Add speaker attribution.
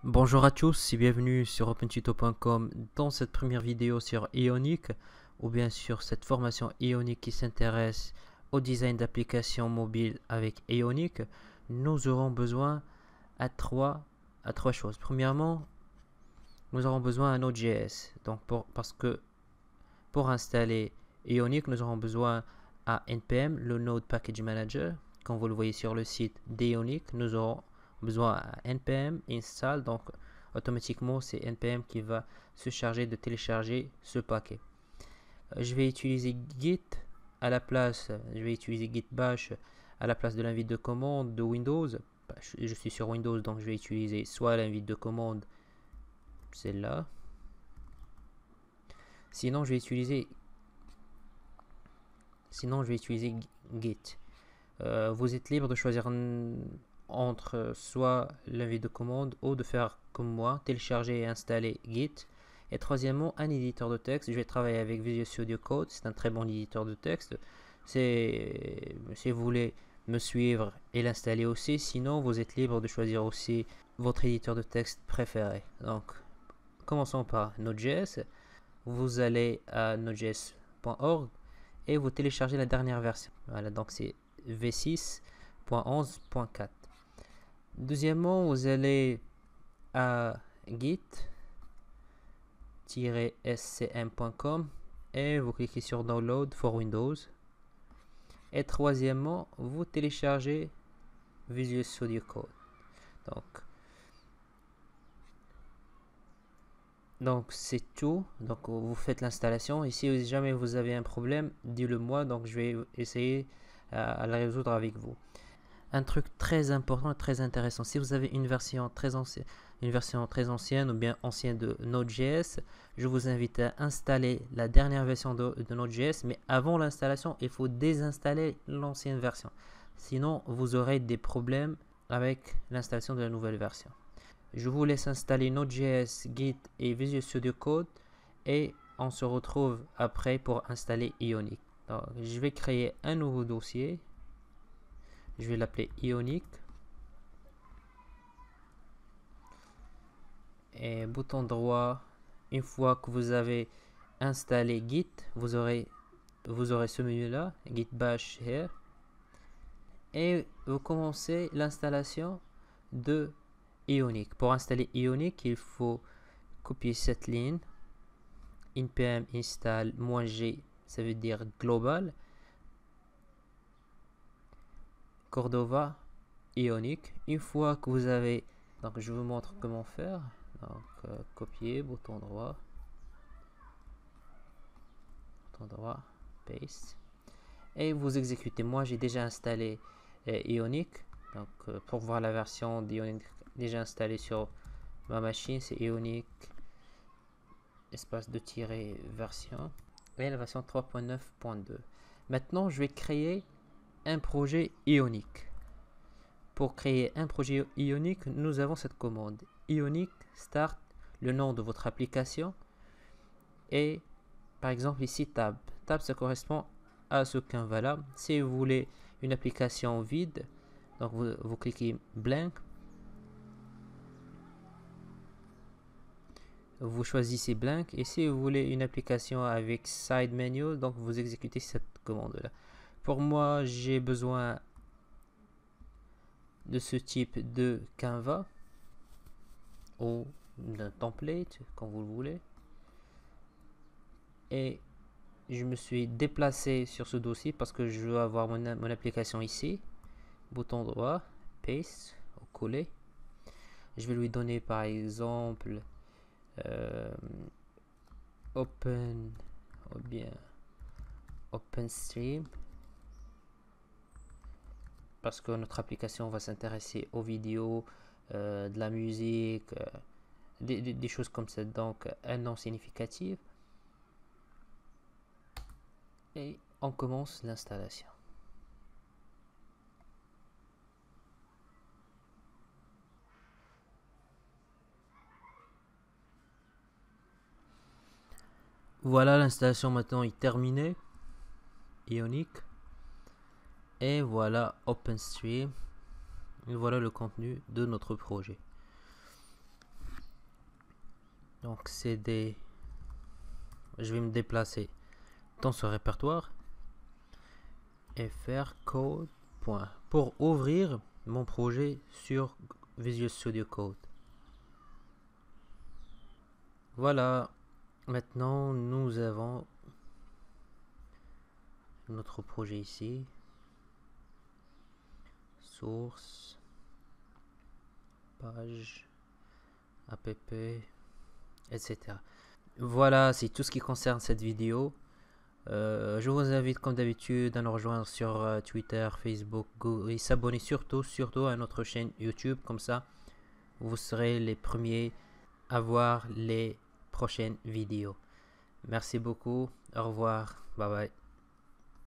Speaker 1: Bonjour à tous et bienvenue sur opentuto.com dans cette première vidéo sur Ionic ou bien sur cette formation Ionic qui s'intéresse au design d'applications mobiles avec Ionic. Nous aurons besoin à trois choses. Premièrement, nous aurons besoin d'un Node.js. Parce que pour installer Ionic, nous aurons besoin à npm, le Node Package Manager. Comme vous le voyez sur le site d'Ionic, nous aurons besoin à npm install, donc automatiquement c'est npm qui va se charger de télécharger ce paquet. Je vais utiliser git à la place, je vais utiliser git bash à la place de l'invite de commande de Windows. Je suis sur Windows, donc je vais utiliser soit l'invite de commande, celle-là. Sinon je vais utiliser git. Vous êtes libre de choisir entre soit l'invite de commande ou de faire comme moi, télécharger et installer Git. Et troisièmement, un éditeur de texte. Je vais travailler avec Visual Studio Code, c'est un très bon éditeur de texte. Si vous voulez me suivre et l'installer aussi, sinon vous êtes libre de choisir aussi votre éditeur de texte préféré. Donc, commençons par Node.js. Vous allez à nodejs.org et vous téléchargez la dernière version. Voilà, donc c'est v6.11.4. Deuxièmement, vous allez à git-scm.com et vous cliquez sur Download for Windows. Et troisièmement, vous téléchargez Visual Studio Code. Donc c'est tout. Donc vous faites l'installation. Et si jamais vous avez un problème, dites-le moi. Donc je vais essayer à la résoudre avec vous. Un truc très important et très intéressant, si vous avez une version très ancienne ou bien ancienne de Node.js, je vous invite à installer la dernière version de Node.js, mais avant l'installation, il faut désinstaller l'ancienne version. Sinon, vous aurez des problèmes avec l'installation de la nouvelle version. Je vous laisse installer Node.js, Git et Visual Studio Code et on se retrouve après pour installer Ionic. Donc, je vais créer un nouveau dossier. Je vais l'appeler Ionic. Et bouton droit, une fois que vous avez installé Git, vous aurez ce menu là, Git bash here. Et vous commencez l'installation de Ionic. Pour installer Ionic, il faut copier cette ligne. npm install -g, ça veut dire global. Cordova Ionic. Une fois que vous avez, donc je vous montre comment faire. Donc copier, bouton droit, paste. Et vous exécutez. Moi j'ai déjà installé Ionic. Donc pour voir la version d'Ionic déjà installée sur ma machine, c'est Ionic espace de tirer version. Et la version 3.9.2. Maintenant je vais créer un projet Ionic. Pour créer un projet Ionic, nous avons cette commande Ionic start, le nom de votre application, et par exemple ici tab. Tab, ça correspond à ce canvas là. Si vous voulez une application vide, donc vous cliquez blank, vous choisissez blank, et si vous voulez une application avec side menu, donc vous exécutez cette commande là. Pour moi, j'ai besoin de ce type de canvas ou d'un template, comme vous le voulez. Et je me suis déplacé sur ce dossier parce que je veux avoir mon application ici. Bouton droit, paste, ou coller. Je vais lui donner par exemple open ou bien OpenStream, parce que notre application va s'intéresser aux vidéos, de la musique, des choses comme ça. Donc un nom significatif. Et on commence l'installation. Voilà, l'installation maintenant est terminée. Ionic. Et voilà OpenStream. Et voilà le contenu de notre projet. Donc CD, je vais me déplacer dans ce répertoire et faire code. Pour ouvrir mon projet sur Visual Studio Code. Voilà, maintenant nous avons notre projet ici. Source, page, app, etc. Voilà, c'est tout ce qui concerne cette vidéo. Je vous invite comme d'habitude à nous rejoindre sur Twitter, Facebook, Google, et s'abonner surtout à notre chaîne YouTube. Comme ça, vous serez les premiers à voir les prochaines vidéos. Merci beaucoup. Au revoir. Bye bye.